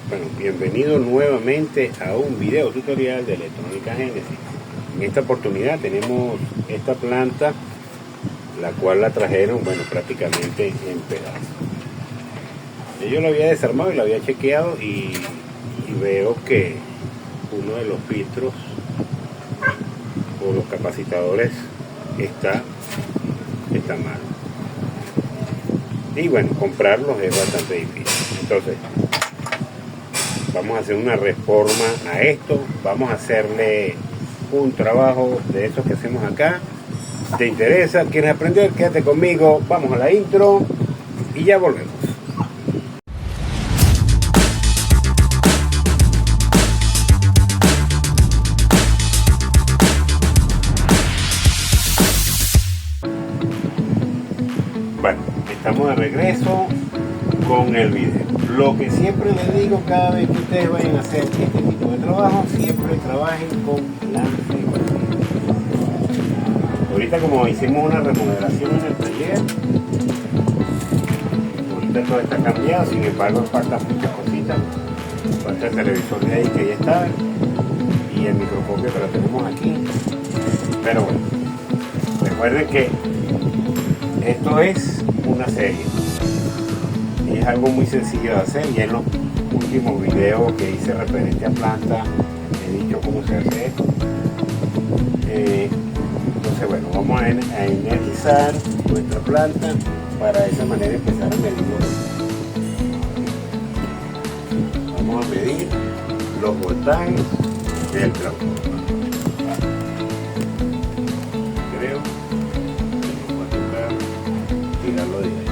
Bueno, bienvenido nuevamente a un video tutorial de Electrónica Génesis. En esta oportunidad tenemos esta planta, la cual la trajeron, bueno, prácticamente en pedazos. Yo la había desarmado y la había chequeado y veo que uno de los filtros o los capacitadores está mal. Y bueno, comprarlos es bastante difícil. Entonces, vamos a hacer una reforma a esto, vamos a hacerle un trabajo de esos que hacemos acá. ¿Te interesa? ¿Quieres aprender? Quédate conmigo, vamos a la intro y ya volvemos. Bueno, estamos de regreso con el video. Lo que siempre les digo cada vez que ustedes vayan a hacer este tipo de trabajo, siempre trabajen con lance vacío. Ahorita, como hicimos una remodelación en el taller, ahorita todo está cambiado, sin embargo faltan muchas cositas. Falta el televisor de ahí que ya está y el microscopio que lo tenemos aquí. Pero bueno, recuerden que esto es una serie y es algo muy sencillo de hacer. Y en los últimos videos que hice referente a planta he dicho cómo se hace esto. Entonces bueno, vamos a energizar nuestra planta para de esa manera empezar a medir los voltajes. Vamos a medir los voltajes del transformador. Creo que nos va a tocar tirarlo directo.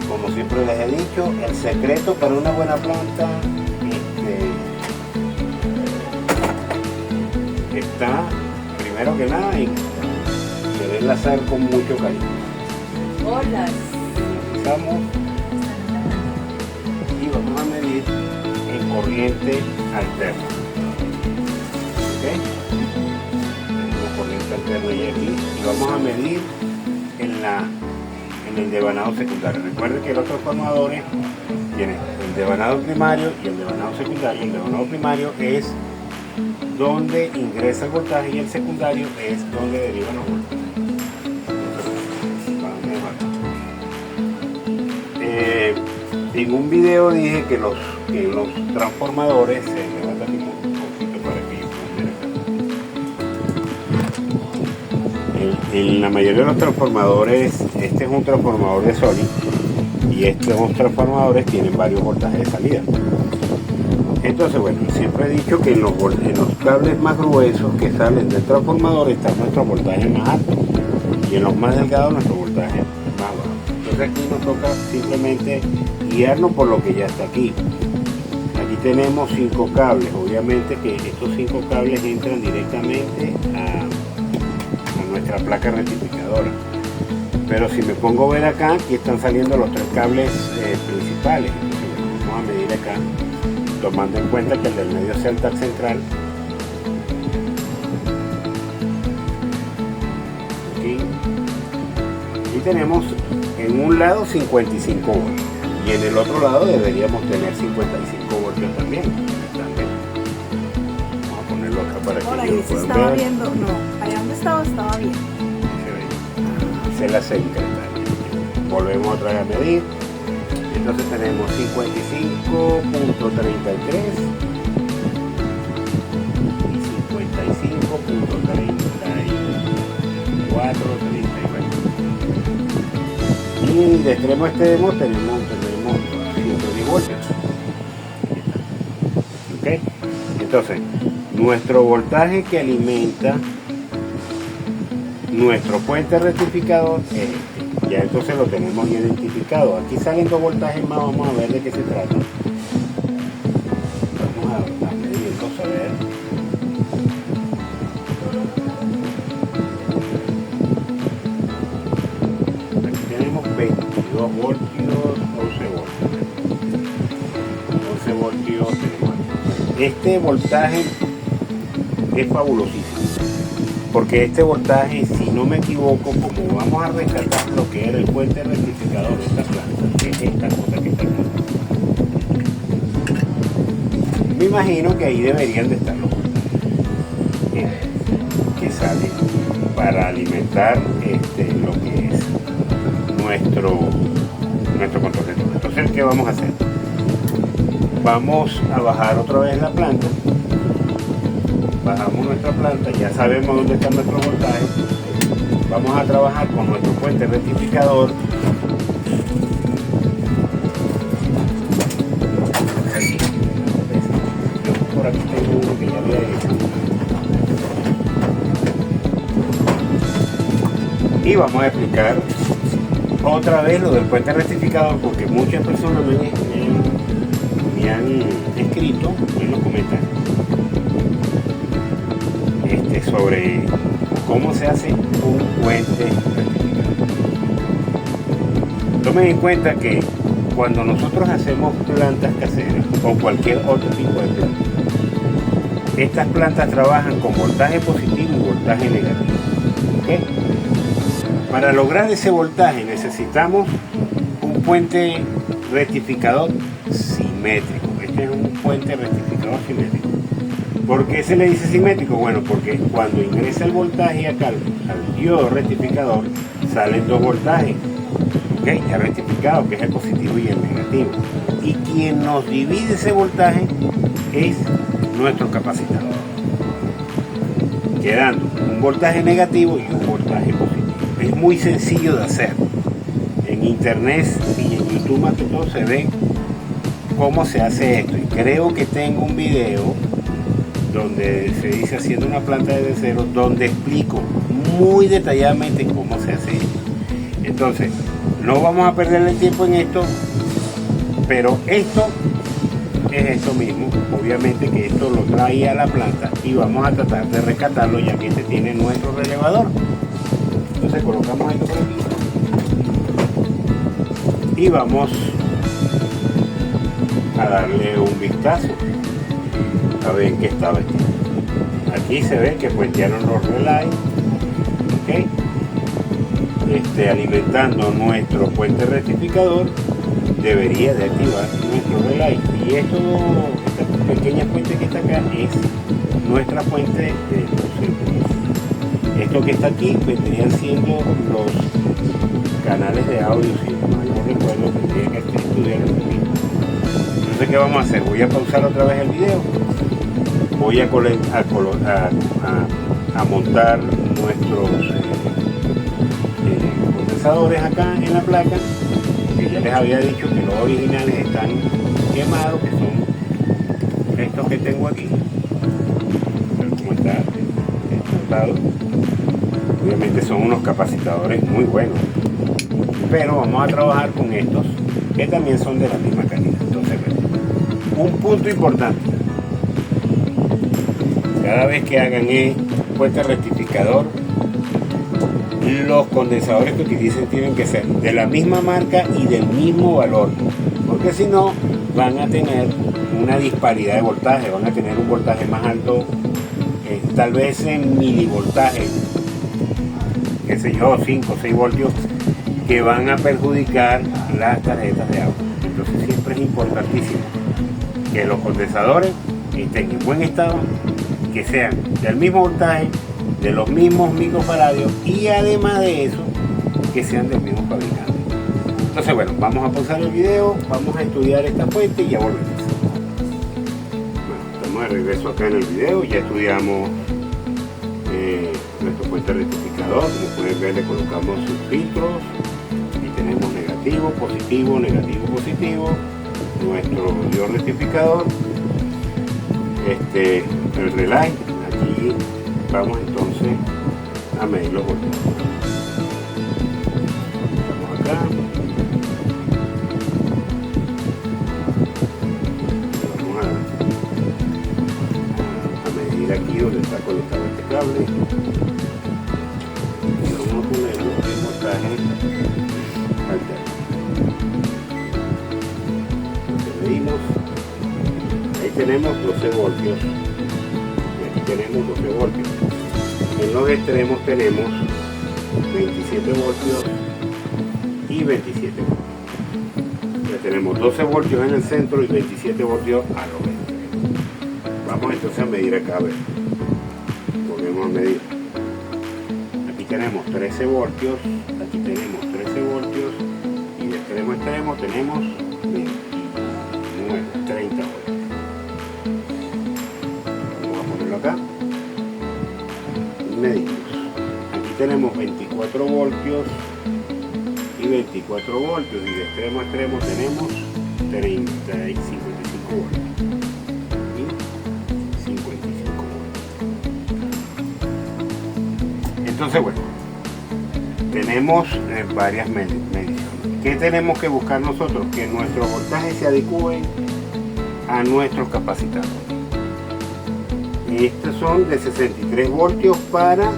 Como siempre les he dicho, el secreto para una buena planta está, primero que nada, en quererla hacer con mucho cariño. Hola. Empezamos y vamos a medir en corriente alterna. ¿Okay? Tenemos corriente alterna y aquí, y vamos a medir en el devanado secundario. Recuerden que los transformadores tienen el devanado primario y el devanado secundario. El devanado primario es donde ingresa el voltaje y el secundario es donde derivan los voltajes. En un video dije que los transformadores se levantan un poquito para que yo pueda ver acá. En la mayoría de los transformadores, este es un transformador de Sony y estos transformadores tienen varios voltajes de salida. Entonces, bueno, siempre he dicho que en los cables más gruesos que salen del transformador está nuestro voltaje más alto y en los más delgados nuestro voltaje más bajo. Entonces aquí nos toca simplemente guiarnos por lo que ya está aquí. Aquí tenemos 5 cables, obviamente que estos 5 cables entran directamente a nuestra placa rectificadora. Pero si me pongo a ver acá, aquí están saliendo los 3 cables principales. Entonces, bueno, vamos a medir acá, tomando en cuenta que el del medio sea el tag central. Aquí tenemos en un lado 55 voltios y en el otro lado deberíamos tener 55 voltios también. Vamos a ponerlo acá para que ahí se estaba viendo, no, allá donde estaba bien. Esa es la secretaria. Volvemos otra vez a medir. Entonces tenemos 55.33 y 55.34, 39. Y de extremo a extremo tenemos 110 voltios. ¿Okay? Entonces, nuestro voltaje que alimenta nuestro puente rectificador es este. Ya entonces lo tenemos identificado. Aquí salen 2 voltajes más, vamos a ver de qué se trata. Vamos a medirlos, a ver. 22 voltios, 11 voltios. 11 voltios tenemos aquí. Este voltaje es fabulosísimo, porque este voltaje, si no me equivoco, como vamos a rescatar lo que era el puente rectificador de esta planta, que es esta cosa que está aquí, me imagino que ahí deberían de estar los voltajes que salen para alimentar lo que es nuestro control de todo. Entonces, ¿qué vamos a hacer? Vamos a bajar otra vez la planta. Bajamos nuestra planta, ya sabemos dónde está nuestro voltaje. Vamos a trabajar con nuestro puente rectificador. Por aquí tengo uno que ya había hecho. Y vamos a explicar otra vez lo del puente rectificador, porque muchas personas me han escrito en los comentarios sobre cómo se hace un puente rectificador. Tomen en cuenta que cuando nosotros hacemos plantas caseras o cualquier otro tipo de planta, estas plantas trabajan con voltaje positivo y voltaje negativo. ¿Okay? Para lograr ese voltaje necesitamos un puente rectificador simétrico. Este es un puente rectificador simétrico. ¿Por qué se le dice simétrico? Bueno, porque cuando ingresa el voltaje acá al diodo rectificador, salen dos voltajes, ¿okay? Ya rectificado, que es el positivo y el negativo. Y quien nos divide ese voltaje es nuestro capacitador, quedando un voltaje negativo y un voltaje positivo. Es muy sencillo de hacer. En internet y en YouTube más que todo se ve cómo se hace esto. Y creo que tengo un video donde se dice haciendo una planta desde cero, donde explico muy detalladamente cómo se hace esto. Entonces, no vamos a perder el tiempo en esto, pero esto es esto mismo. Obviamente que esto lo trae a la planta y vamos a tratar de rescatarlo, ya que este tiene nuestro relevador. Entonces colocamos esto por aquí y vamos a darle un vistazo a ver en qué estaba esto. Aquí se ve que puentearon los relays, ¿okay? Alimentando nuestro puente rectificador, debería de activar nuestro relay. Y esta pequeña fuente que está acá es nuestra fuente de esto que está aquí vendrían siendo los canales de audio, si mal no recuerdo, tendría que estudiar un poquito. Entonces, ¿qué vamos a hacer? Voy a pausar otra vez el video. Voy a montar nuestros condensadores acá en la placa, que ya les había dicho que los originales están quemados, que son estos que tengo aquí. Como está explotado. Obviamente son unos capacitadores muy buenos, pero vamos a trabajar con estos que también son de la misma calidad. Entonces, un punto importante: cada vez que hagan el puente rectificador, los condensadores que utilicen tienen que ser de la misma marca y del mismo valor, porque si no van a tener una disparidad de voltaje, van a tener un voltaje más alto, tal vez en milivoltaje, qué sé yo, 5 o 6 voltios, que van a perjudicar las tarjetas de agua. Entonces siempre es importantísimo que los condensadores estén en buen estado, que sean del mismo voltaje, de los mismos microfaradios, y además de eso, que sean del mismo fabricante. Entonces, bueno, vamos a pausar el video, vamos a estudiar esta fuente y ya volvemos. Bueno, estamos de regreso acá en el video, ya estudiamos nuestro puente rectificador. Como pueden ver, le colocamos sus filtros y tenemos negativo, positivo, negativo, positivo, nuestro diodo rectificador, el relay. Aquí vamos entonces a medir los voltajes. Vamos acá, vamos a medir aquí donde está conectado este cable y vamos a poner el voltaje alterno. tenemos 12 voltios. Y aquí tenemos 12 voltios. En los extremos tenemos 27 voltios y 27 voltios. Ya tenemos 12 voltios en el centro y 27 voltios a los extremos. Vamos entonces a medir acá, a ver. Volvemos a medir. Aquí tenemos 13 voltios, aquí tenemos 13 voltios y de extremo a extremo tenemos 29, 30 voltios. Vamos a ponerlo acá y medimos. Aquí tenemos 24 voltios y 24 voltios y de extremo a extremo tenemos 30 y 55 voltios. Entonces, bueno, tenemos varias mediciones. ¿Qué tenemos que buscar nosotros? Que nuestros voltajes se adecúen a nuestros capacitadores. Estos son de 63 voltios para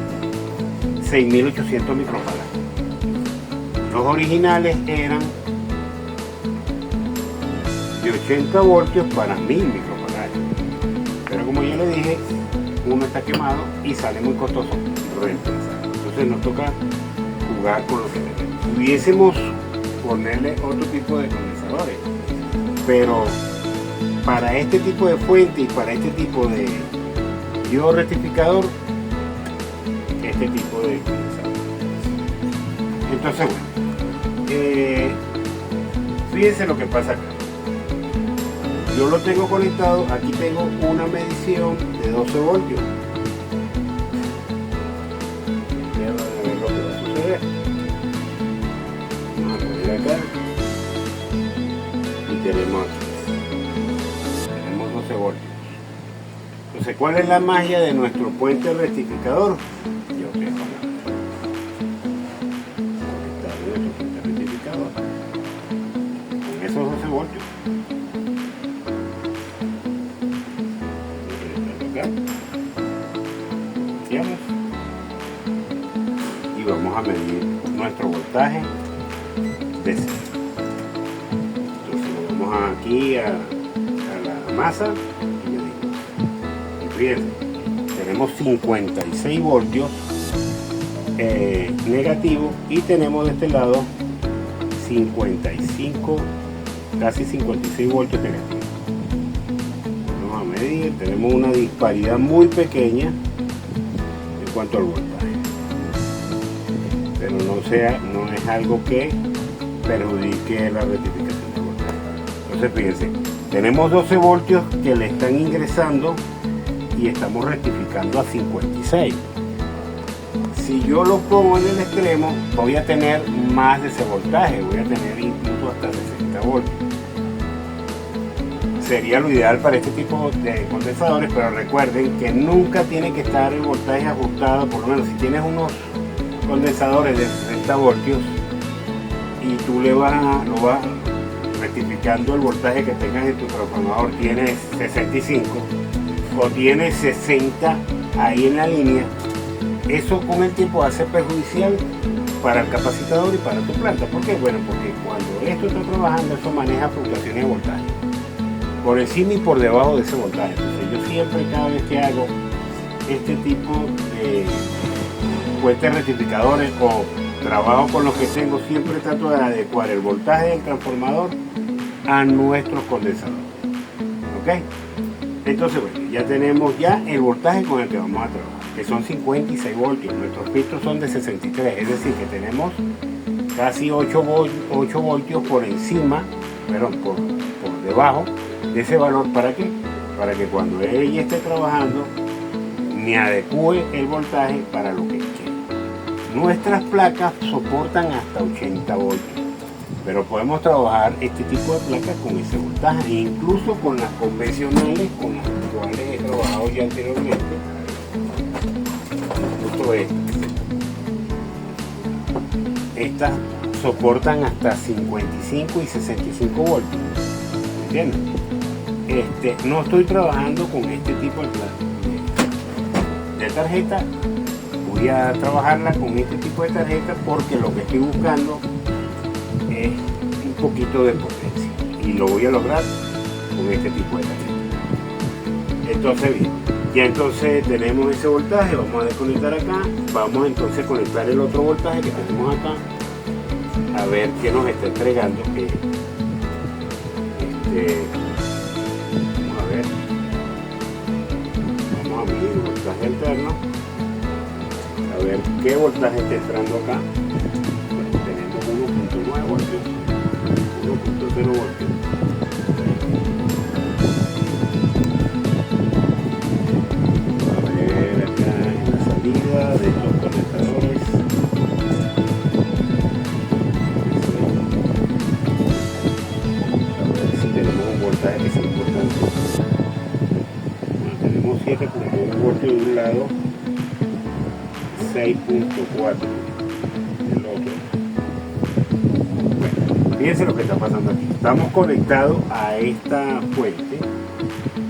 6.800 microfarads. Los originales eran de 80 voltios para 1.000 microfarads. Pero como ya le dije, uno está quemado y sale muy costoso reemplazar. Entonces nos toca jugar con lo que tenemos. Pudiésemos ponerle otro tipo de condensadores, pero para este tipo de fuente y para este tipo de biorectificador, este tipo de condensador. Entonces, bueno, fíjense lo que pasa acá. Yo lo tengo conectado, aquí tengo una medición de 12 voltios. Ya van a ver lo que va a suceder. Vamos a poner acá. Y tenemos aquí. Tenemos 12 voltios. Entonces, ¿cuál es la magia de nuestro puente rectificador? Yo creo que conectar nuestro puente rectificador con esos 12 voltios. Y vamos a medir nuestro voltaje de cero. Entonces vamos aquí a la masa y medimos. Y fíjense, tenemos 56 voltios negativo y tenemos de este lado 55, casi 56 voltios negativos. Vamos a medir, tenemos una disparidad muy pequeña en cuanto al voltaje, pero no es algo que perjudique la rectificación del voltaje. Entonces fíjense, tenemos 12 voltios que le están ingresando y estamos rectificando a 56. Si yo lo pongo en el extremo, voy a tener más de ese voltaje, voy a tener incluso hasta 60 voltios. Sería lo ideal para este tipo de condensadores, pero recuerden que nunca tiene que estar el voltaje ajustado. Por lo menos si tienes unos condensadores de 60 voltios y tú lo vas rectificando el voltaje que tengas en tu transformador, tienes 65 o tienes 60 ahí en la línea, eso con el tiempo va a ser perjudicial para el capacitador y para tu planta. ¿Por qué? Bueno, porque cuando esto está trabajando, eso maneja fluctuaciones de voltaje por encima y por debajo de ese voltaje. Entonces yo siempre, cada vez que hago este tipo de puentes rectificadores o trabajo con los que tengo, siempre trato de adecuar el voltaje del transformador a nuestros condensadores. ¿Ok? Entonces, bueno, ya tenemos el voltaje con el que vamos a trabajar, que son 56 voltios. Nuestros filtros son de 63, es decir, que tenemos casi 8 voltios por encima, perdón, por debajo de ese valor. ¿Para qué? Para que cuando ella esté trabajando me adecue el voltaje para lo que quiero. Nuestras placas soportan hasta 80 voltios, pero podemos trabajar este tipo de placas con ese voltaje, e incluso con las convencionales con las cuales he trabajado ya anteriormente. Justo estas soportan hasta 55 y 65 voltios. ¿Entienden? No estoy trabajando con este tipo de tarjeta. Voy a trabajarla con este tipo de tarjeta porque lo que estoy buscando es un poquito de potencia y lo voy a lograr con este tipo de tarjeta. Entonces bien, ya entonces tenemos ese voltaje, vamos a desconectar acá, vamos entonces a conectar el otro voltaje que tenemos acá, a ver qué nos está entregando. Vamos a ver, vamos a medir el voltaje alterno, a ver qué voltaje está entrando acá. Bueno, tenemos 1.9 voltios, 1.0 voltios. De estos conectadores, a ver si tenemos un voltaje que sea importante. Bueno, tenemos 7.1 voltios de un lado, 6.4 del otro. Bueno, fíjense lo que está pasando aquí. Estamos conectados a esta fuente.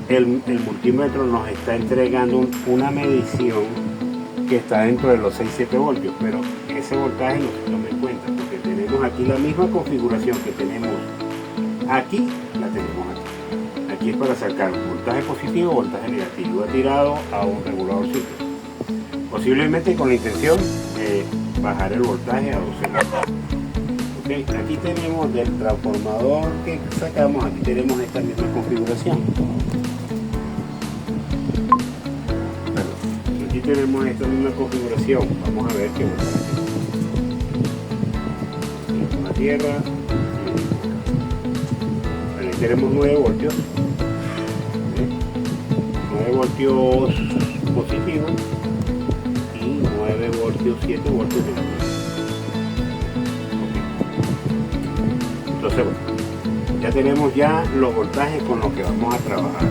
El multímetro nos está entregando una medición que está dentro de los 6-7 voltios, pero ese voltaje no se toma en cuenta porque tenemos aquí la misma configuración que tenemos aquí, la tenemos aquí. Aquí es para sacar voltaje positivo o voltaje negativo. He tirado a un regulador ciclo, posiblemente con la intención de bajar el voltaje a 12 voltios. Okay. Aquí tenemos del transformador que sacamos, aquí tenemos esta misma configuración. Aquí tenemos esta misma configuración. Vamos a ver qué voltaje tenemos. Una tierra. Aquí tenemos 9 voltios. 9 voltios positivos y 9 voltios, 7 voltios negativos. Okay. Entonces, bueno, ya tenemos ya los voltajes con los que vamos a trabajar.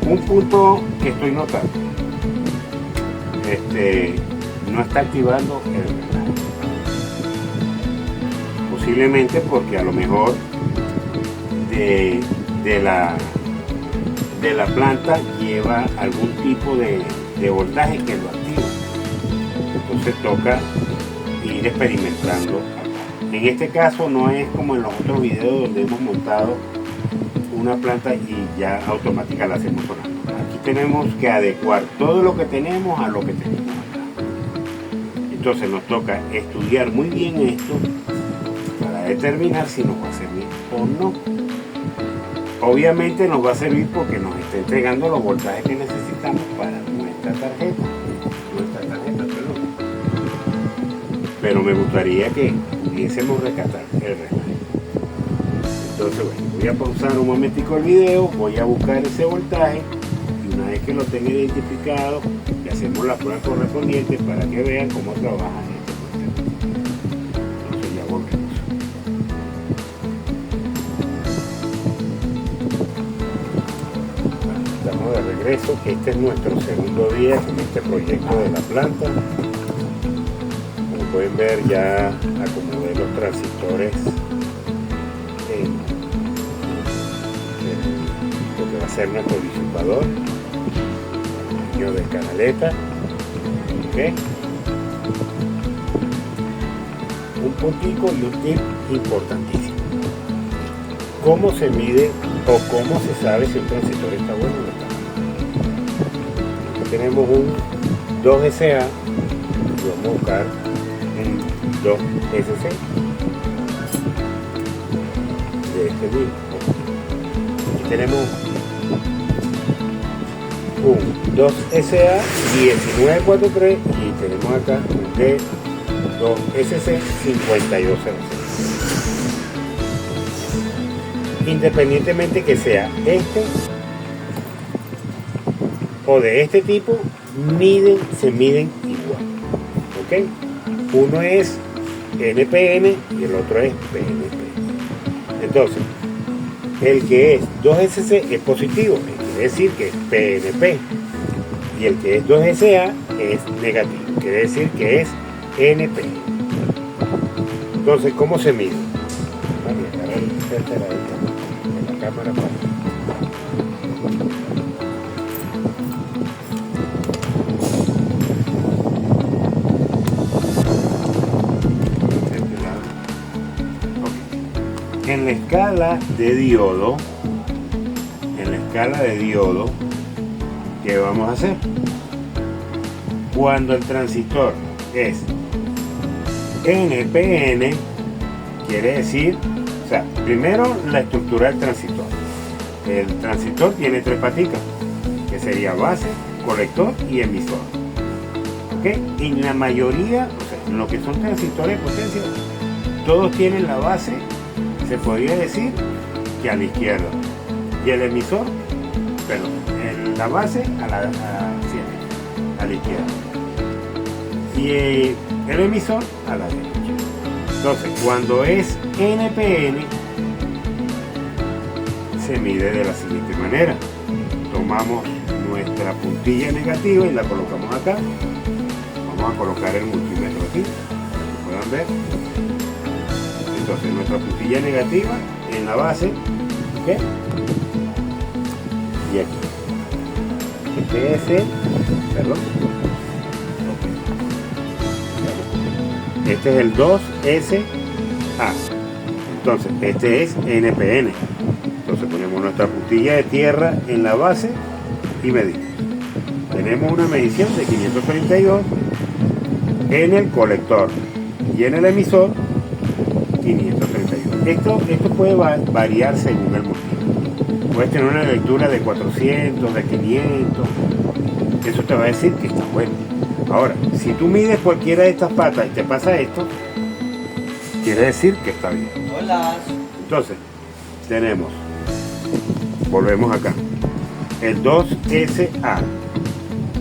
Un punto que estoy notando, no está activando el reloj, posiblemente porque a lo mejor de la planta lleva algún tipo de voltaje que lo activa, entonces toca ir experimentando acá. En este caso no es como en los otros videos donde hemos montado una planta y ya automática la hacemos sonar. Aquí tenemos que adecuar todo lo que tenemos a lo que tenemos acá. Entonces nos toca estudiar muy bien esto para determinar si nos va a servir o no. Obviamente nos va a servir porque nos está entregando los voltajes que necesitamos para nuestra tarjeta. Pero me gustaría que pudiésemos rescatar el reloj. Entonces, bueno, voy a pausar un momentico el video, voy a buscar ese voltaje y una vez que lo tenga identificado, le hacemos la prueba correspondiente para que vean cómo trabaja este voltaje. Entonces ya volvemos. Bueno, estamos de regreso. Este es nuestro segundo día en este proyecto de la planta. Como pueden ver, ya acomodé los transistores en lo que va a ser nuestro disipador, de canaleta. ¿Okay? Un puntico y un tip importantísimo: cómo se mide o cómo se sabe si un transistor está bueno o no está bueno. Aquí tenemos un 2SA y vamos a buscar un 2SC de este mismo. Aquí tenemos un 2SA 1943 y tenemos acá un D2SC 5206. Independientemente que sea este o de este tipo, se miden igual. ¿Ok? Uno es NPN y el otro es PNP. Entonces, el que es 2SC es positivo, quiere decir que es PNP, y el que es 2SA es negativo, quiere decir que es NP. Entonces, ¿cómo se mide? Vamos a agarrar el center ahí de la cámara para En la escala de diodo, ¿qué vamos a hacer? Cuando el transistor es NPN, quiere decir, o sea, primero la estructura del transistor. El transistor tiene 3 paticas, que sería base, colector y emisor. ¿Okay? En la mayoría, o sea, en lo que son transistores de potencia, todos tienen la base, se podría decir, que a la izquierda. Y el emisor, perdón, la base a la izquierda. Y el emisor a la derecha. Entonces, cuando es NPN, se mide de la siguiente manera. Tomamos nuestra puntilla negativa y la colocamos acá. Vamos a colocar el multímetro aquí, puedan ver. Entonces, nuestra puntilla negativa en la base, ¿ok? Y aquí. Este es el, perdón. Este es el 2SA. Entonces, este es NPN. Entonces ponemos nuestra puntilla de tierra en la base y medimos. Tenemos una medición de 532 en el colector y en el emisor 532. Esto puede variar según el multímetro. Puedes tener una lectura de 400, de 500. Eso te va a decir que está bueno. Ahora, si tú mides cualquiera de estas patas y te pasa esto, quiere decir que está bien. Hola. Entonces, tenemos, volvemos acá, el 2SA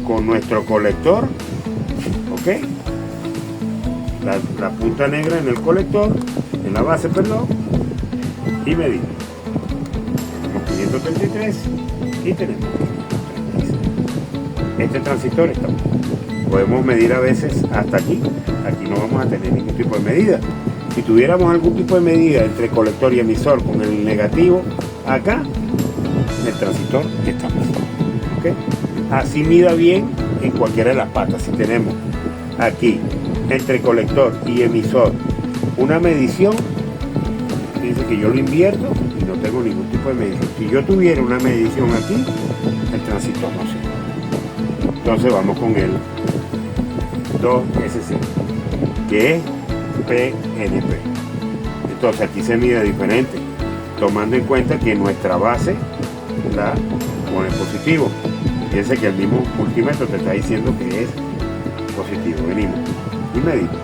con nuestro colector, ¿ok? La punta negra en el colector, en la base, perdón, y medimos. Tenemos 533 y tenemos 536. Este transistor está bueno. Podemos medir a veces hasta aquí. Aquí no vamos a tener ningún tipo de medida. Si tuviéramos algún tipo de medida entre colector y emisor con el negativo, acá el transistor está mal. ¿Okay? Así mida bien en cualquiera de las patas. Si tenemos aquí entre colector y emisor una medición, fíjense que yo lo invierto y no tengo ningún tipo de medición. Si yo tuviera una medición aquí, el transistor no sirve. Entonces vamos con el 2SC, que es PNP. Entonces aquí se mide diferente, tomando en cuenta que nuestra base la pone positivo. Fíjense que el mismo multímetro te está diciendo que es positivo. Venimos y medimos.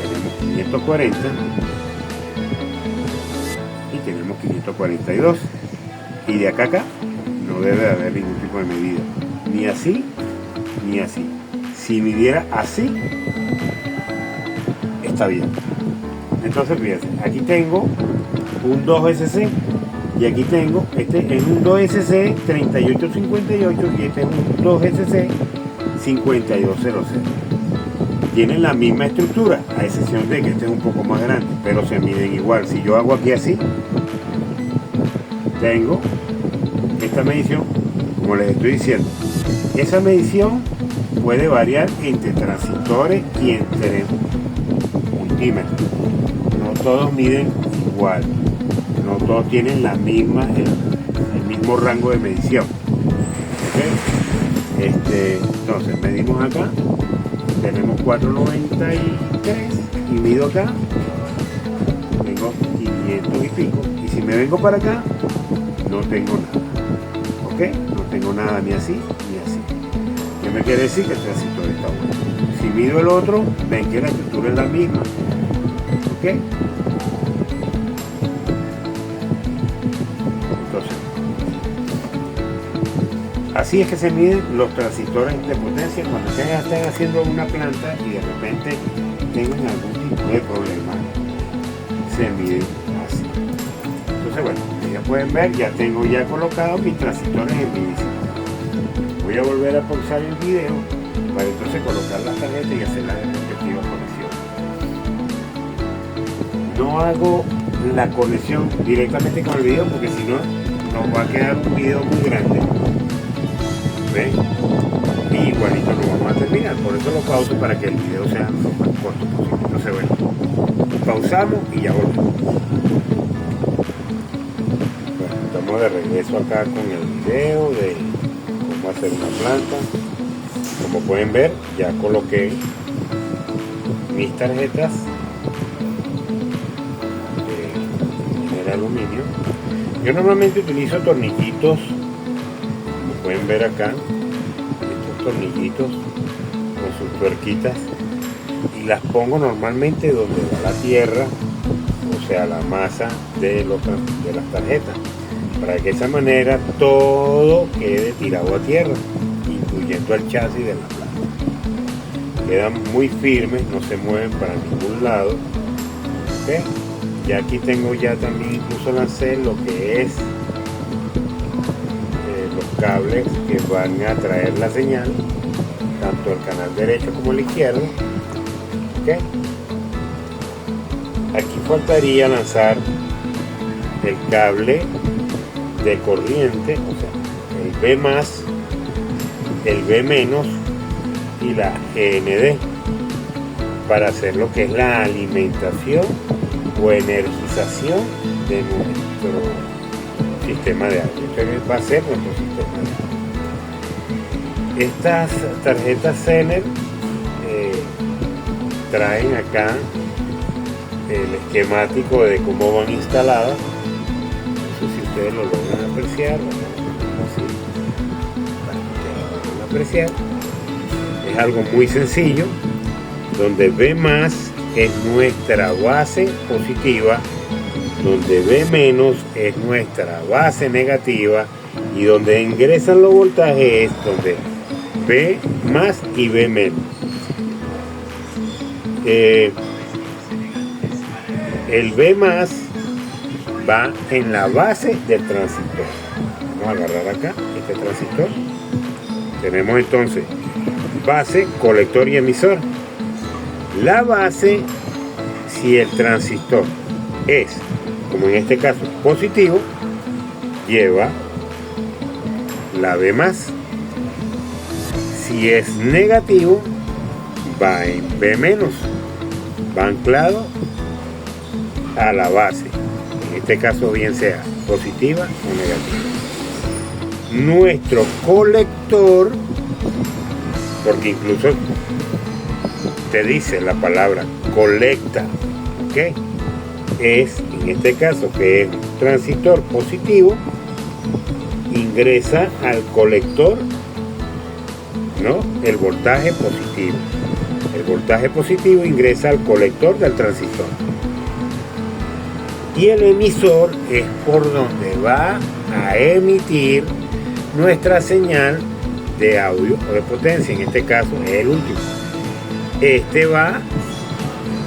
Tenemos 540 y tenemos 542. Y de acá a acá no debe de haber ningún tipo de medida, ni así ni así. Si midiera así, está bien. Entonces fíjense, aquí tengo un 2SC y aquí tengo, este es un 2SC 3858 y este es un 2SC 5200. Tienen la misma estructura, a excepción de que este es un poco más grande, pero se miden igual. Si yo hago aquí así, tengo esta medición, como les estoy diciendo. Esa medición puede variar entre transistores y entre multímetros. No todos miden igual, no todos tienen el mismo rango de medición. ¿Okay? Entonces medimos acá, tenemos 493 y mido acá, tengo 500 y pico. Y si me vengo para acá, no tengo nada. ¿Ok? No tengo nada ni así ni así. ¿Qué me quiere decir? Que el transistor está bueno. Si mido el otro, ven que la estructura es la misma. ¿Ok? Entonces, así es que se miden los transistores de potencia cuando ustedes estén haciendo una planta y de repente tengan algún tipo de problema. Se miden así. Entonces, bueno, ya pueden ver, ya tengo ya colocado mis transistores en mi DC. Voy a volver a pausar el video para entonces colocar las tarjetas y hacer las respectivas conexiones. No hago la conexión directamente con el video porque si no nos va a quedar un video muy grande. ¿Ven? Y igualito lo vamos a terminar. por eso lo pauso para que el video sea lo más corto posible. Entonces bueno, pausamos y ya volvemos. Bueno, estamos de regreso acá con el video de cómo hacer una planta. Como pueden ver, ya coloqué mis tarjetas de aluminio. Yo normalmente utilizo tornillitos, como pueden ver acá, estos tornillitos con sus tuerquitas, y las pongo normalmente donde va la tierra, o sea la masa de las tarjetas, para que de esa manera todo quede tirado a tierra, incluyendo el chasis de la planta. Quedan muy firmes, no se mueven para ningún lado. ¿Okay? Ya aquí tengo ya también, incluso lancé lo que es los cables que van a traer la señal, tanto el canal derecho como el izquierdo. ¿Okay? Aquí faltaría lanzar el cable de corriente, o sea, el B+, el B- y la GND, para hacer lo que es la alimentación o energización de nuestro sistema de audio. Este va a ser nuestro sistema de audio. Estas tarjetas Zener traen acá el esquemático de cómo van instaladas. No sé si ustedes lo logran apreciar. Apreciar. Es algo muy sencillo, donde B+ es nuestra base positiva, donde B- es nuestra base negativa, y donde ingresan los voltajes es donde B+ y B-. El B+ va en la base del transistor. Vamos a agarrar acá este transistor. Tenemos entonces base, colector y emisor. La base, si el transistor es, como en este caso, positivo, lleva la B+. Si es negativo, va en B-, va anclado a la base, en este caso bien sea positiva o negativa. Nuestro colector, porque incluso te dice la palabra colecta, ¿ok? Es, en este caso, que es un transistor positivo, ingresa al colector, ¿no?, el voltaje positivo. El voltaje positivo ingresa al colector del transistor. Y el emisor es por donde va a emitir nuestra señal de audio o de potencia, en este caso es el último. Este va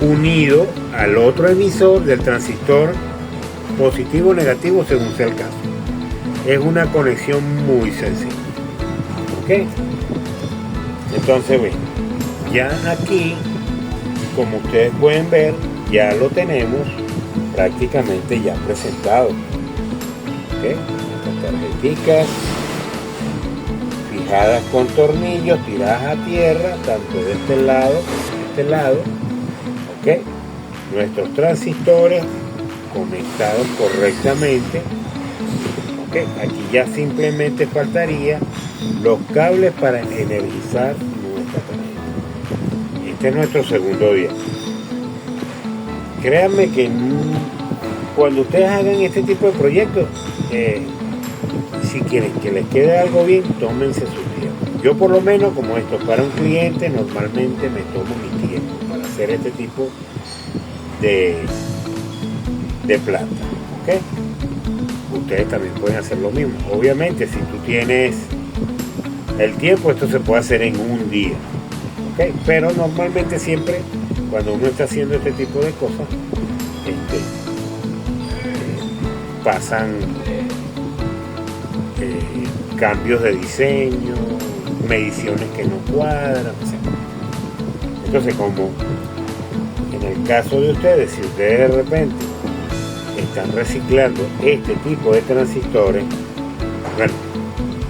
unido al otro emisor del transistor positivo o negativo según sea el caso. Es una conexión muy sencilla. ¿Ok? Entonces, bueno, ya aquí, como ustedes pueden ver, ya lo tenemos prácticamente ya presentado. ¿Ok? Estas tarjeticas fijadas con tornillos, tiradas a tierra, tanto de este lado como de este lado. ¿Ok? Nuestros transistores conectados correctamente. ¿Ok? Aquí ya simplemente faltaría los cables para energizar nuestra tarjeta. Este es nuestro segundo día. Créanme que cuando ustedes hagan este tipo de proyectos, si quieren que les quede algo bien, tómense su tiempo. Yo por lo menos, como esto es para un cliente, normalmente me tomo mi tiempo para hacer este tipo de planta. ¿Ok? Ustedes también pueden hacer lo mismo. Obviamente, si tú tienes el tiempo, esto se puede hacer en un día. ¿Ok? Pero normalmente siempre, cuando uno está haciendo este tipo de cosas, pasan cambios de diseño, mediciones que no cuadran, etc. Entonces, como en el caso de ustedes, si ustedes de repente están reciclando este tipo de transistores, bueno,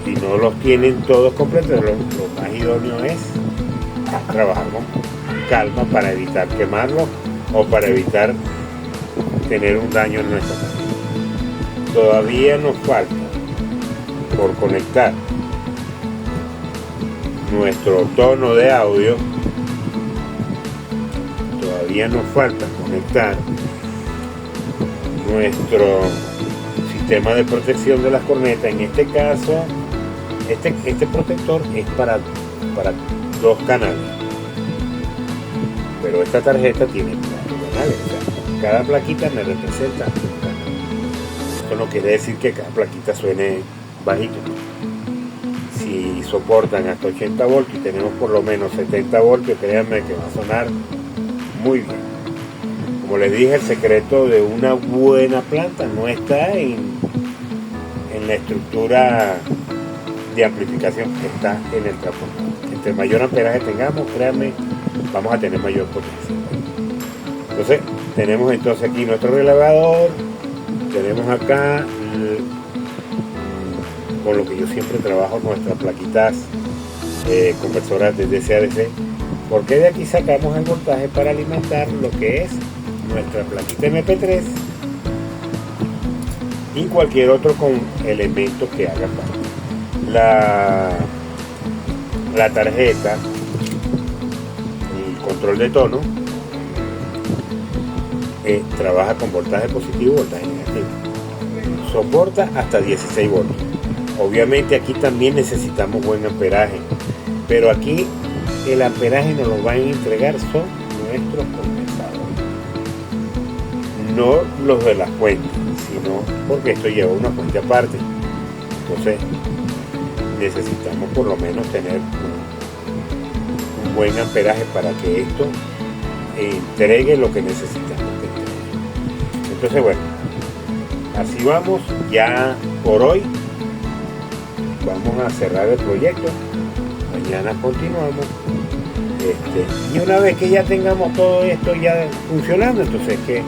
y no los tienen todos completos, lo más idóneo es trabajar con calma para evitar quemarlo o para evitar tener un daño en nuestra casa. Todavía nos falta por conectar nuestro tono de audio. Todavía nos falta conectar nuestro sistema de protección de las cornetas. En este caso, este protector es para 2 canales, pero esta tarjeta tiene 4 canales. O sea, cada plaquita me representa un canal. Esto no quiere decir que cada plaquita suene bajito. Si soportan hasta 80 voltios y tenemos por lo menos 70 voltios, créanme que va a sonar muy bien. Como les dije, el secreto de una buena planta no está en la estructura de amplificación, está en el transformador. Entre mayor amperaje tengamos, créanme, vamos a tener mayor potencia. Entonces, tenemos entonces aquí nuestro relevador, tenemos acá con lo que yo siempre trabajo, nuestras plaquitas conversoras de DC-DC, porque de aquí sacamos el voltaje para alimentar lo que es nuestra plaquita MP3 y cualquier otro con elementos que haga falta. La tarjeta, el control de tono, trabaja con voltaje positivo y voltaje negativo. Soporta hasta 16 voltios. Obviamente aquí también necesitamos buen amperaje, pero aquí el amperaje nos lo van a entregar son nuestros condensadores, no los de la fuente, sino porque esto lleva una fuente aparte. Entonces necesitamos por lo menos tener un buen amperaje para que esto entregue lo que necesitamos que entregue. Entonces bueno, así vamos. Ya por hoy vamos a cerrar el proyecto, mañana continuamos, y una vez que ya tengamos todo esto ya funcionando, entonces que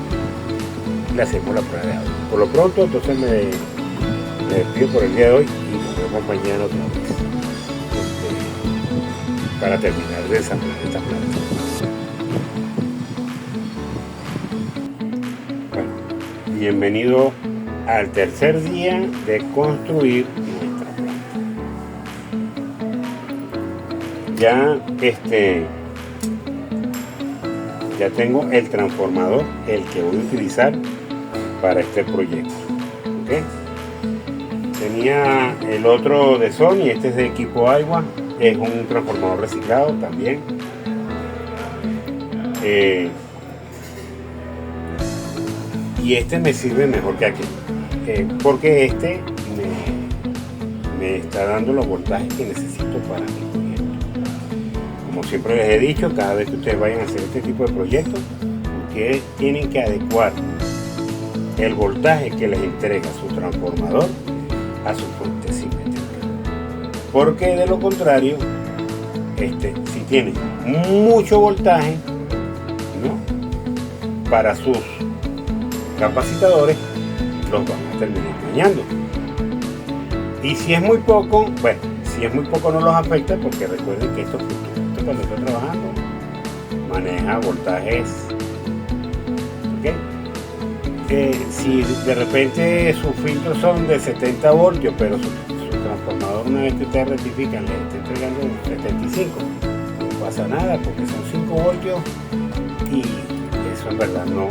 le hacemos la prueba de audio. Por lo pronto, entonces me despido por el día de hoy y nos vemos mañana otra vez, para terminar de ensamblar esta planta. Bueno, bienvenido al tercer día de construir nuestra planta. Ya tengo el transformador, el que voy a utilizar para este proyecto. ¿Okay? Tenía el otro de Sony, este es de equipo Aiwa, es un transformador reciclado también. Y este me sirve mejor que aquel, porque este me está dando los voltajes que necesito para mi proyecto. Como siempre les he dicho, cada vez que ustedes vayan a hacer este tipo de proyectos, ustedes tienen que adecuar el voltaje que les entrega su transformador a su fuente simétrica, porque de lo contrario, si tienen mucho voltaje, ¿no?, para sus capacitadores, los van a terminar dañando. Y si es muy poco, bueno, si es muy poco no los afecta, porque recuerden que esto cuando estoy trabajando maneja voltajes, ¿okay? Si de repente sus filtros son de 70 voltios, pero su transformador, una vez que ustedes rectifican, les está entregando 75, no pasa nada, porque son 5 voltios y eso en verdad no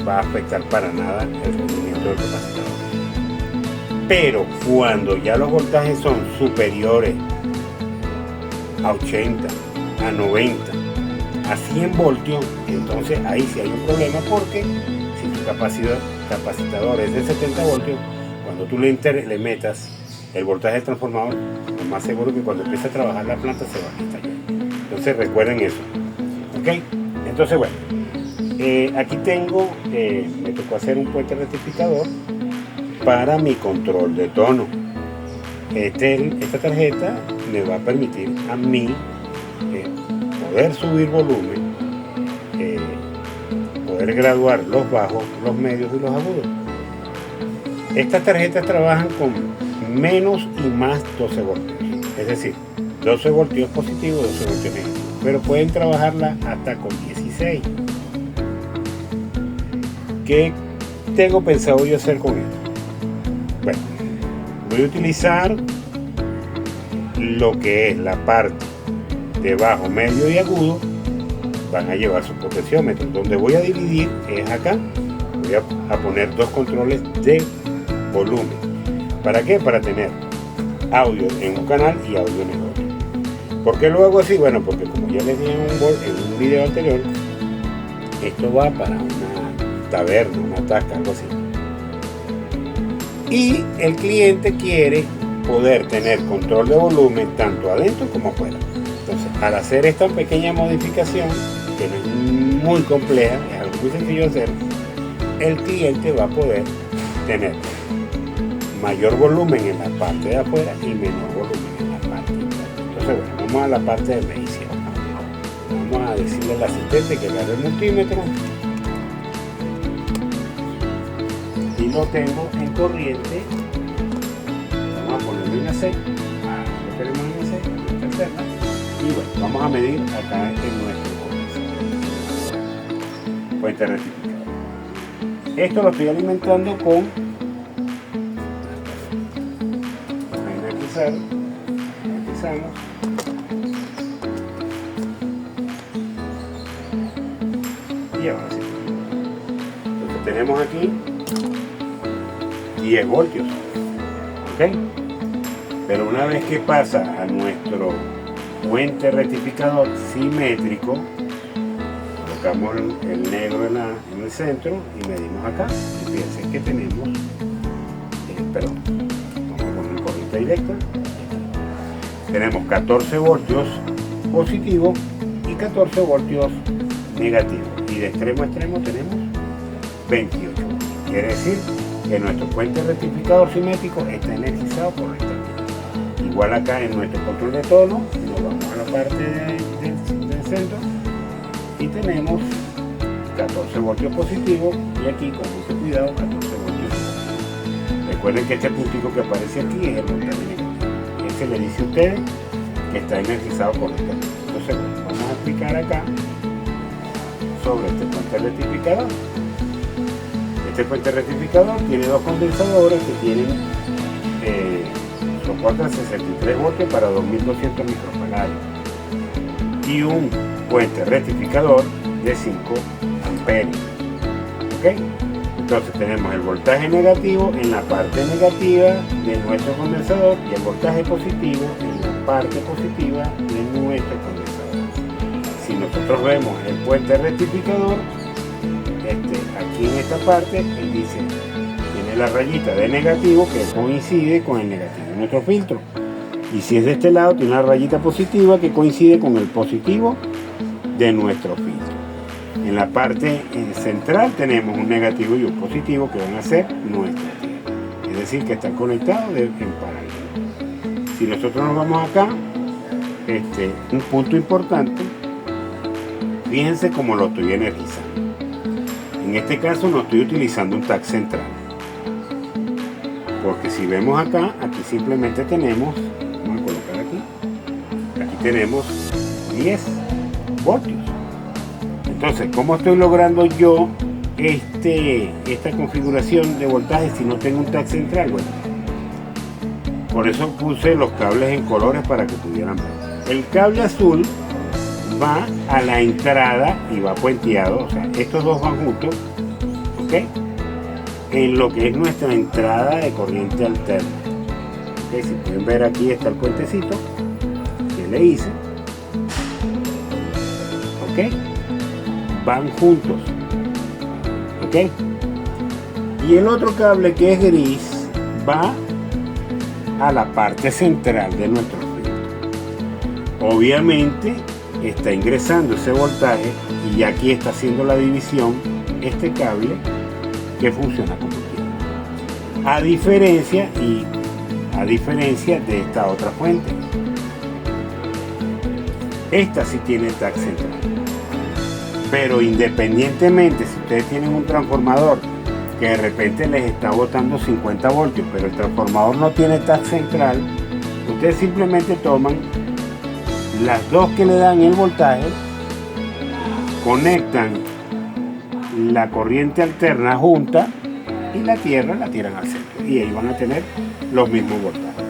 va a afectar para nada el rendimiento del capacitor. Pero cuando ya los voltajes son superiores a 80, a 90, a 100 voltios, entonces ahí sí hay un problema, porque si tu capacitador es de 70 voltios, cuando tú le metas el voltaje del transformador, lo más seguro que cuando empiece a trabajar la planta se va a estallar. Entonces recuerden eso. ¿Ok? Entonces bueno, aquí tengo, me tocó hacer un puente rectificador para mi control de tono. Esta tarjeta me va a permitir a mí poder subir volumen, poder graduar los bajos, los medios y los agudos. Estas tarjetas trabajan con menos y más 12 voltios, es decir, 12 voltios positivos, 12 voltios negativos. ¿Ok? pero pueden trabajarla hasta con 16. ¿Qué tengo pensado yo hacer con esto? Bueno, voy a utilizar lo que es la parte de bajo, medio y agudo. Van a llevar su potenciómetro. Donde voy a dividir es acá. Voy a poner dos controles de volumen. ¿Para qué? Para tener audio en un canal y audio en el otro. ¿Por qué lo hago así? Bueno, porque como ya les dije en un video anterior, esto va para una taberna, una tasca, algo así. Y el cliente quiere poder tener control de volumen tanto adentro como afuera. Entonces, al hacer esta pequeña modificación, que no es muy compleja, es algo muy sencillo de hacer, el cliente va a poder tener mayor volumen en la parte de afuera y menor volumen en la parte interna. Entonces, bueno, vamos a la parte de medición. Vamos a decirle al asistente que agarre el multímetro y lo tengo en corriente. Vamos a ponerlo en AC. Lo tenemos en AC, en nuestra externa. Y bueno, vamos a medir acá en nuestro fuente rectificador. Esto lo estoy alimentando con energizamos y ahora sí. Entonces tenemos aquí 10 voltios, ¿ok? Pero una vez que pasa a nuestro puente rectificador simétrico, colocamos el negro en el centro y medimos acá. Y fíjense que tenemos, vamos a poner corriente directa. Tenemos 14 voltios positivos y 14 voltios negativos. Y de extremo a extremo tenemos 28. Quiere decir que nuestro puente rectificador simétrico está energizado correctamente. Igual acá en nuestro control de tono, nos vamos a la parte del centro y tenemos 14 voltios positivos y aquí con mucho cuidado 14 voltios negativos. Recuerden que este puntico que aparece aquí es el voltaje negativo. Este le dice a ustedes que está energizado correctamente. Entonces vamos a aplicar acá sobre este puente rectificador. Este puente rectificador tiene dos condensadores que tienen soportan 63 voltios para 2200 microfaradios y un puente rectificador de 5 amperios. ¿Ok? Entonces tenemos el voltaje negativo en la parte negativa de nuestro condensador y el voltaje positivo en la parte positiva de nuestro condensador. Si nosotros vemos el puente rectificador, aquí en esta parte, él dice, tiene la rayita de negativo que coincide con el negativo de nuestro filtro. Y si es de este lado, tiene una rayita positiva que coincide con el positivo de nuestro filtro. En la parte central tenemos un negativo y un positivo que van a ser nuestra tierra. Es decir, que están conectados en paralelo. Si nosotros nos vamos acá, un punto importante, fíjense cómo lo estoy energizando. En este caso no estoy utilizando un tag central. Porque si vemos acá, aquí simplemente tenemos, vamos a colocar aquí tenemos 10 voltios. Entonces, ¿cómo estoy logrando yo esta configuración de voltaje si no tengo un tag central? Bueno, por eso puse los cables en colores para que pudieran ver. El cable azul va a la entrada y va puenteado, o sea, estos dos van juntos, ¿ok? En lo que es nuestra entrada de corriente alterna. ¿Okay? Si pueden ver, aquí está el puentecito que le hice, ¿ok? Van juntos, ¿ok? Y el otro cable, que es gris, va a la parte central de nuestro filtro. Obviamente está ingresando ese voltaje y aquí está haciendo la división este cable que funciona como tiene. A diferencia de esta otra fuente. Esta sí tiene tag central. Pero independientemente, si ustedes tienen un transformador que de repente les está botando 50 voltios, pero el transformador no tiene tag central, ustedes simplemente toman las dos que le dan el voltaje conectan la corriente alterna junta y la tierra la tiran al centro y ahí van a tener los mismos voltajes.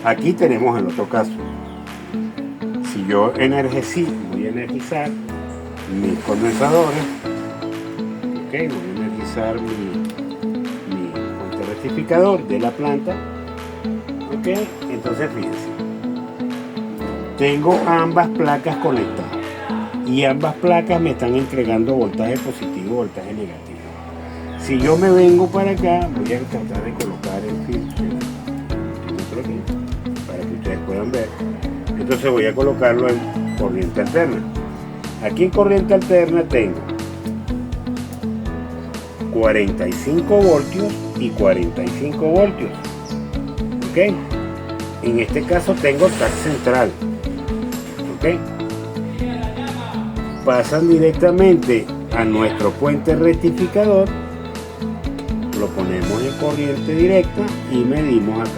Aquí tenemos el otro caso. Si yo voy a energizar mis condensadores, voy a energizar mi fuente rectificador de la planta, entonces fíjense, tengo ambas placas conectadas y ambas placas me están entregando voltaje positivo, voltaje negativo. Si yo me vengo para acá, voy a tratar de colocar el filtro aquí para que ustedes puedan ver. Entonces voy a colocarlo en corriente alterna. Aquí en corriente alterna tengo 45 voltios y 45 voltios. En este caso tengo TAC central. Pasan directamente a nuestro puente rectificador, lo ponemos en corriente directa y medimos acá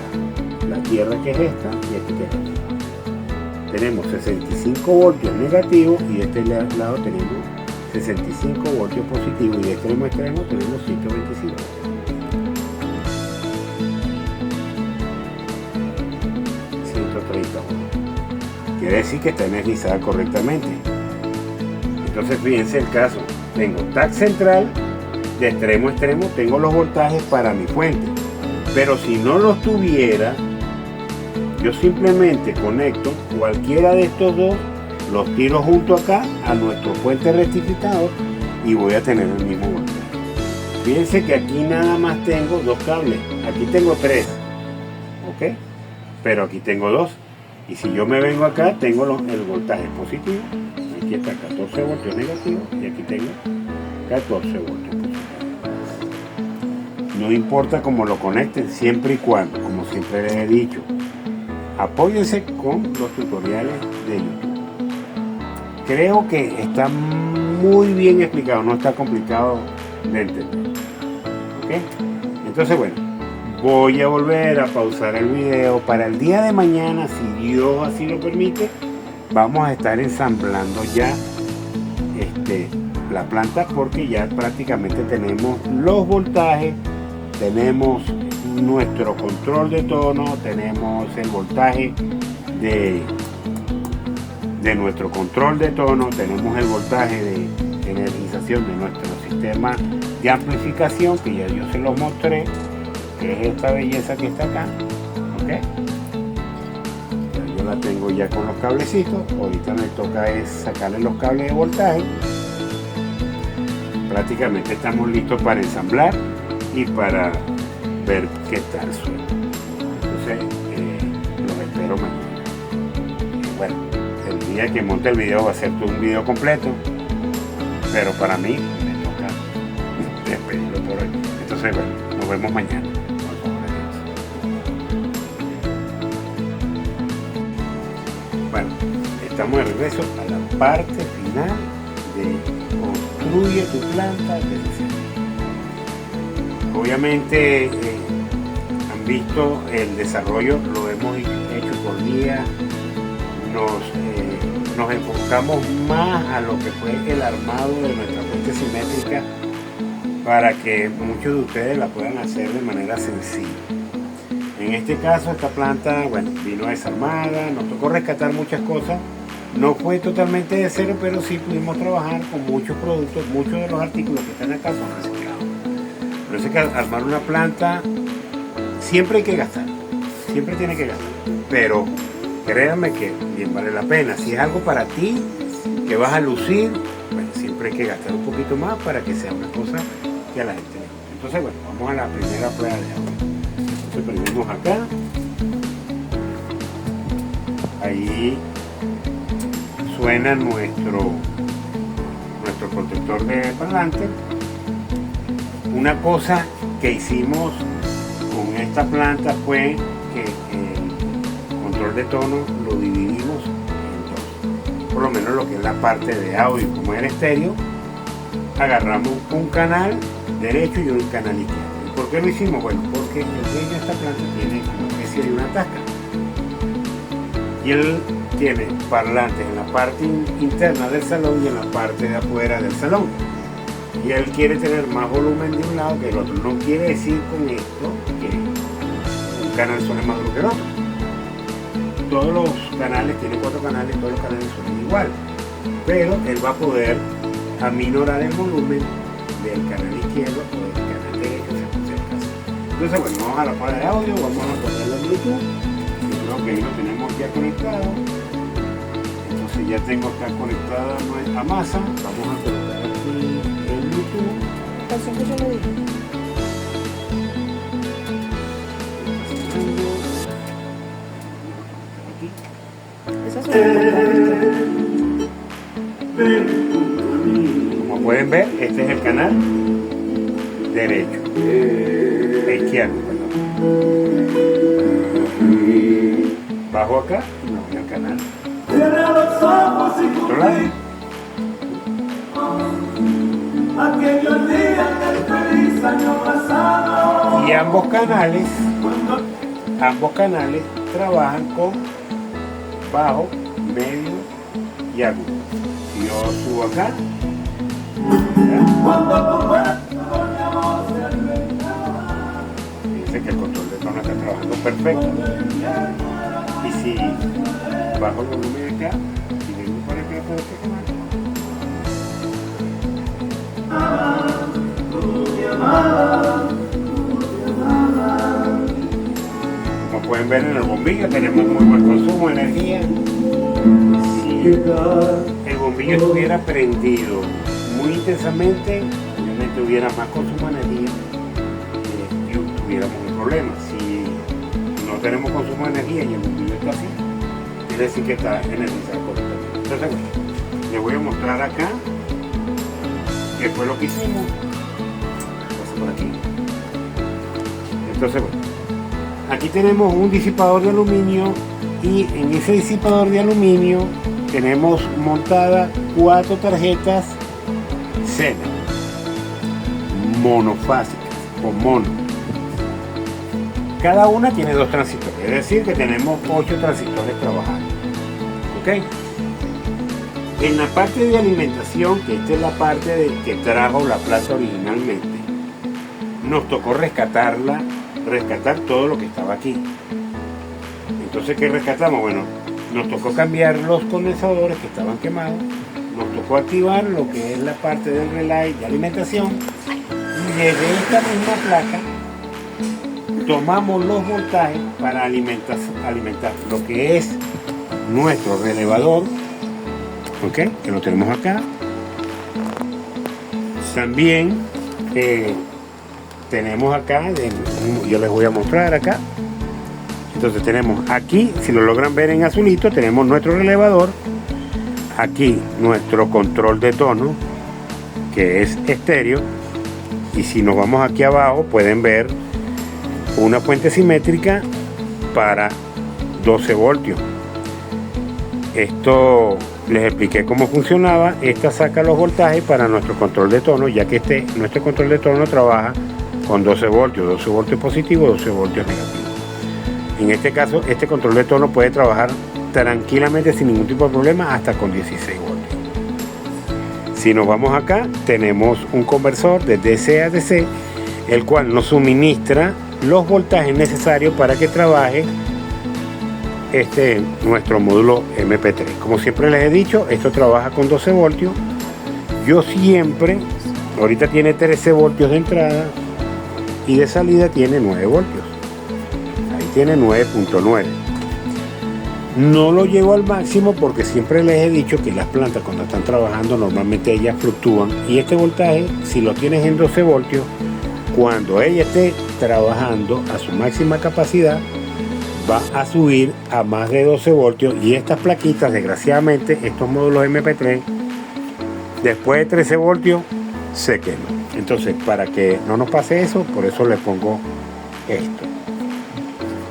la tierra, que es esta, y aquí tenemos 65 voltios negativos y de este lado tenemos 65 voltios positivos y de extremo a extremo tenemos 125. Quiere decir que está energizada correctamente. Entonces fíjense el caso, tengo TAC central, de extremo a extremo tengo los voltajes para mi fuente, pero si no los tuviera, yo simplemente conecto cualquiera de estos dos, los tiro junto acá a nuestro puente rectificador y voy a tener el mismo voltaje. Fíjense que aquí nada más tengo dos cables, aquí tengo tres, pero aquí tengo dos. Y si yo me vengo acá, tengo el voltaje positivo, aquí está 14 voltios negativos y aquí tengo 14 voltios positivos. No importa cómo lo conecten, siempre y cuando, como siempre les he dicho, apóyense con los tutoriales de YouTube. Creo que está muy bien explicado, no está complicado de entender. Entonces, bueno, voy a volver a pausar el video. Para el día de mañana, si Dios así lo permite, vamos a estar ensamblando ya la planta, porque ya prácticamente tenemos los voltajes, tenemos nuestro control de tono, tenemos el voltaje de nuestro control de tono, tenemos el voltaje de energización de nuestro sistema de amplificación, que ya yo se los mostré, que es esta belleza que está acá. Yo la tengo ya con los cablecitos. Ahorita me toca es sacarle los cables de voltaje. Prácticamente estamos listos para ensamblar y para ver qué tal suena. Entonces los espero mañana. Bueno, el día que monte el video va a ser todo un video completo, pero para mí me toca despedirlo por hoy. Entonces bueno, nos vemos mañana. Bueno, estamos de regreso a la parte final de construye tu planta desde cero. Obviamente han visto el desarrollo, lo hemos hecho por día, nos enfocamos más a lo que fue el armado de nuestra fuente simétrica para que muchos de ustedes la puedan hacer de manera sencilla. En este caso, esta planta, bueno, vino desarmada, nos tocó rescatar muchas cosas. No fue totalmente de cero, pero sí pudimos trabajar con muchos productos. Muchos de los artículos que están acá son reciclados. Por eso es que armar una planta siempre hay que gastar, siempre tiene que gastar. Pero créanme que bien vale la pena. Si es algo para ti, que vas a lucir, bueno, siempre hay que gastar un poquito más para que sea una cosa que a la gente le guste. Entonces, bueno, vamos a la primera prueba de agua. Prendemos acá, ahí suena nuestro protector de parlante. Una cosa que hicimos con esta planta fue que el control de tono lo dividimos en dos, por lo menos lo que es la parte de audio. Como era estéreo, agarramos un canal derecho y un canal izquierdo. ¿Por qué lo hicimos? Bueno, porque el dueño de esta planta tiene una especie de una tasca. Y él tiene parlantes en la parte interna del salón y en la parte de afuera del salón. Y él quiere tener más volumen de un lado que el otro. No quiere decir con esto que un canal suene más duro que el otro. Todos los canales, tiene 4 canales, todos los canales suenan igual. Pero él va a poder aminorar el volumen del canal izquierdo o del canal derecho según sea el caso. Entonces, bueno, vamos a la pala de audio, vamos a ponerlo en Bluetooth. Yo creo que ahí lo tenemos ya conectado. Entonces ya tengo acá conectada a masa. Vamos a colocar aquí el Bluetooth. Canción que yo le dije. Esa es Como pueden ver, este es el canal derecho, izquierdo, perdón. Bajo acá y me voy al canal. Otro lado. Y ambos canales trabajan con bajo, medio y agudo. Si yo subo acá, dice que el control de tono está trabajando perfecto. Y si bajo el volumen acá y vengo por acá por este canal, como pueden ver en el bombillo tenemos muy buen consumo de energía. Si el bombillo estuviera prendido muy intensamente, obviamente hubiera más consumo de energía y tuviéramos un problema. Si no tenemos consumo de energía y el bombillo está así, quiere decir que está energizado correctamente. Entonces, bueno, les voy a mostrar acá qué fue lo que hicimos. Paso por aquí. Entonces, bueno, aquí tenemos un disipador de aluminio y en ese disipador de aluminio tenemos montadas 4 tarjetas Zener monofásicas o mono. Cada una tiene 2 transistores, es decir que tenemos 8 transistores trabajando. ¿Ok? En la parte de alimentación, que esta es la parte que trajo la placa originalmente, nos tocó rescatar todo lo que estaba aquí. Entonces, ¿qué rescatamos? Bueno, nos tocó cambiar los condensadores que estaban quemados, nos tocó activar lo que es la parte del relay de alimentación y desde esta misma placa tomamos los voltajes para alimentar lo que es nuestro relevador, ¿ok? Que lo tenemos acá. También tenemos acá, yo les voy a mostrar acá. Entonces tenemos aquí, si lo logran ver en azulito, tenemos nuestro relevador. Aquí nuestro control de tono, que es estéreo. Y si nos vamos aquí abajo, pueden ver una fuente simétrica para 12 voltios. Esto les expliqué cómo funcionaba. Esta saca los voltajes para nuestro control de tono, ya que nuestro control de tono trabaja con 12 voltios positivos, 12 voltios negativos. En este caso, este control de tono puede trabajar tranquilamente sin ningún tipo de problema hasta con 16 voltios. Si nos vamos acá, tenemos un conversor de DC a DC, el cual nos suministra los voltajes necesarios para que trabaje nuestro módulo MP3. Como siempre les he dicho, esto trabaja con 12 voltios. Yo siempre, ahorita tiene 13 voltios de entrada y de salida tiene 9 voltios. Ahí tiene 9.9. No lo llevo al máximo porque siempre les he dicho que las plantas cuando están trabajando normalmente ellas fluctúan y este voltaje, si lo tienes en 12 voltios, cuando ella esté trabajando a su máxima capacidad va a subir a más de 12 voltios y estas plaquitas, desgraciadamente, estos módulos MP3 después de 13 voltios se queman. Entonces, para que no nos pase eso, por eso le pongo esto.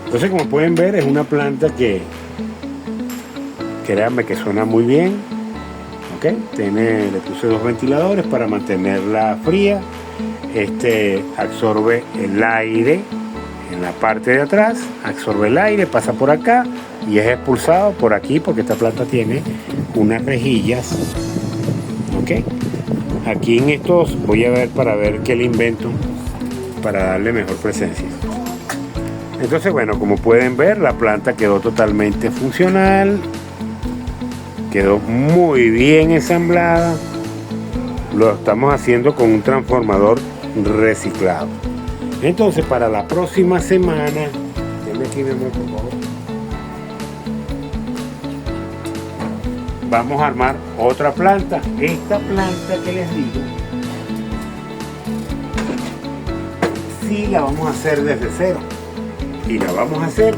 Entonces, como pueden ver, es una planta que créanme que suena muy bien. ¿Ok? Le puse 2 ventiladores para mantenerla fría. Absorbe el aire en la parte de atrás, absorbe el aire, pasa por acá y es expulsado por aquí porque esta planta tiene unas rejillas. ¿Ok? Aquí en estos voy a ver para ver qué le invento para darle mejor presencia. Entonces, bueno, como pueden ver, la planta quedó totalmente funcional, quedó muy bien ensamblada. Lo estamos haciendo con un transformador reciclado. Entonces, para la próxima semana, denme aquí, mi amor, por favor. Vamos a armar otra planta. Esta planta que les digo, sí la vamos a hacer desde cero. Y la vamos a hacer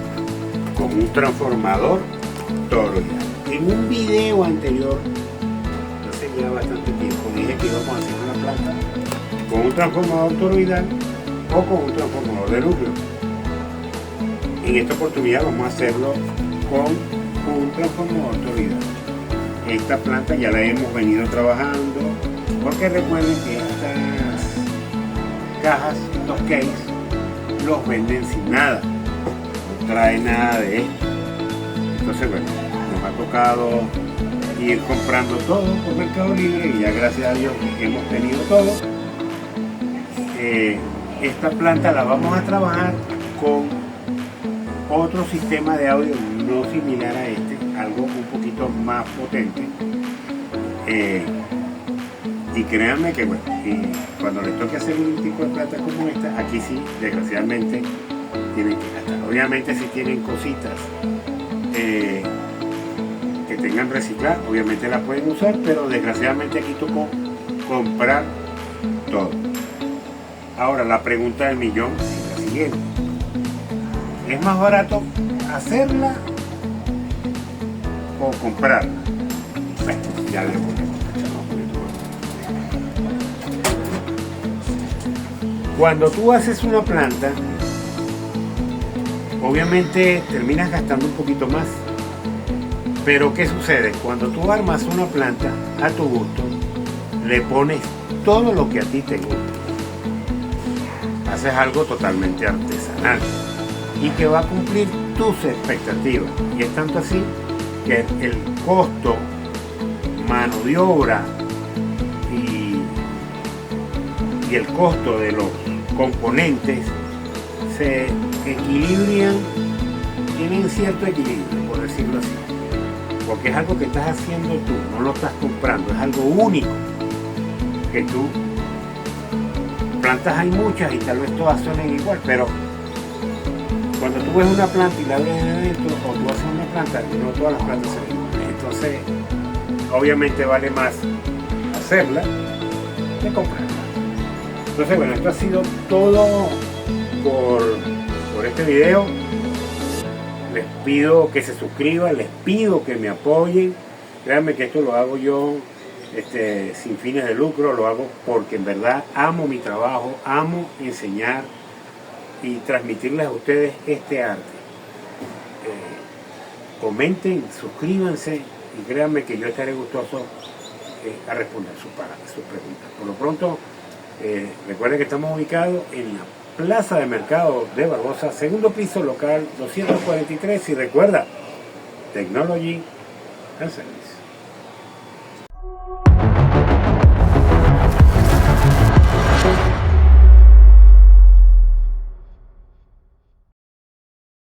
con un transformador toroidal. En un video anterior, hace ya bastante tiempo, dije que íbamos a hacer una planta con un transformador toroidal o con un transformador de núcleo. En esta oportunidad vamos a hacerlo con un transformador toroidal. Esta planta ya la hemos venido trabajando, porque recuerden que estas cajas, estos cases, los venden sin nada, no trae nada de esto. Entonces, bueno, nos ha tocado ir comprando todo por Mercado Libre y ya gracias a Dios hemos tenido todo. Esta planta la vamos a trabajar con otro sistema de audio no similar a este, algo un poquito más potente. Y créanme que bueno, cuando les toque hacer un tipo de planta como esta, aquí sí, desgraciadamente, tienen que gastar. Obviamente si tienen cositas que tengan reciclar, obviamente la pueden usar, pero desgraciadamente aquí tocó comprar todo. Ahora la pregunta del millón es la siguiente: ¿es más barato hacerla o comprarla? Bueno, ya le ponemos. Cuando tú haces una planta, obviamente terminas gastando un poquito más. Pero ¿qué sucede? Cuando tú armas una planta a tu gusto, le pones todo lo que a ti te gusta. Haces algo totalmente artesanal y que va a cumplir tus expectativas. Y es tanto así que el costo, mano de obra y el costo de los componentes se equilibran, tienen cierto equilibrio, por decirlo así, porque es algo que estás haciendo tú, no lo estás comprando, es algo único que tú plantas. Hay muchas y tal vez todas suenen igual, pero cuando tú ves una planta y la ves de adentro, o tú haces una planta, no todas las plantas son iguales. Entonces obviamente vale más hacerla que comprarla. Entonces, bueno, esto ha sido todo por este video. Les pido que se suscriban, les pido que me apoyen. Créanme que esto lo hago yo sin fines de lucro, lo hago porque en verdad amo mi trabajo, amo enseñar y transmitirles a ustedes este arte. Comenten, suscríbanse y créanme que yo estaré gustoso a responder sus preguntas. Por lo pronto, recuerden que estamos ubicados en la Plaza de Mercado de Barbosa, segundo piso, local 243, y recuerda, Technology and Service.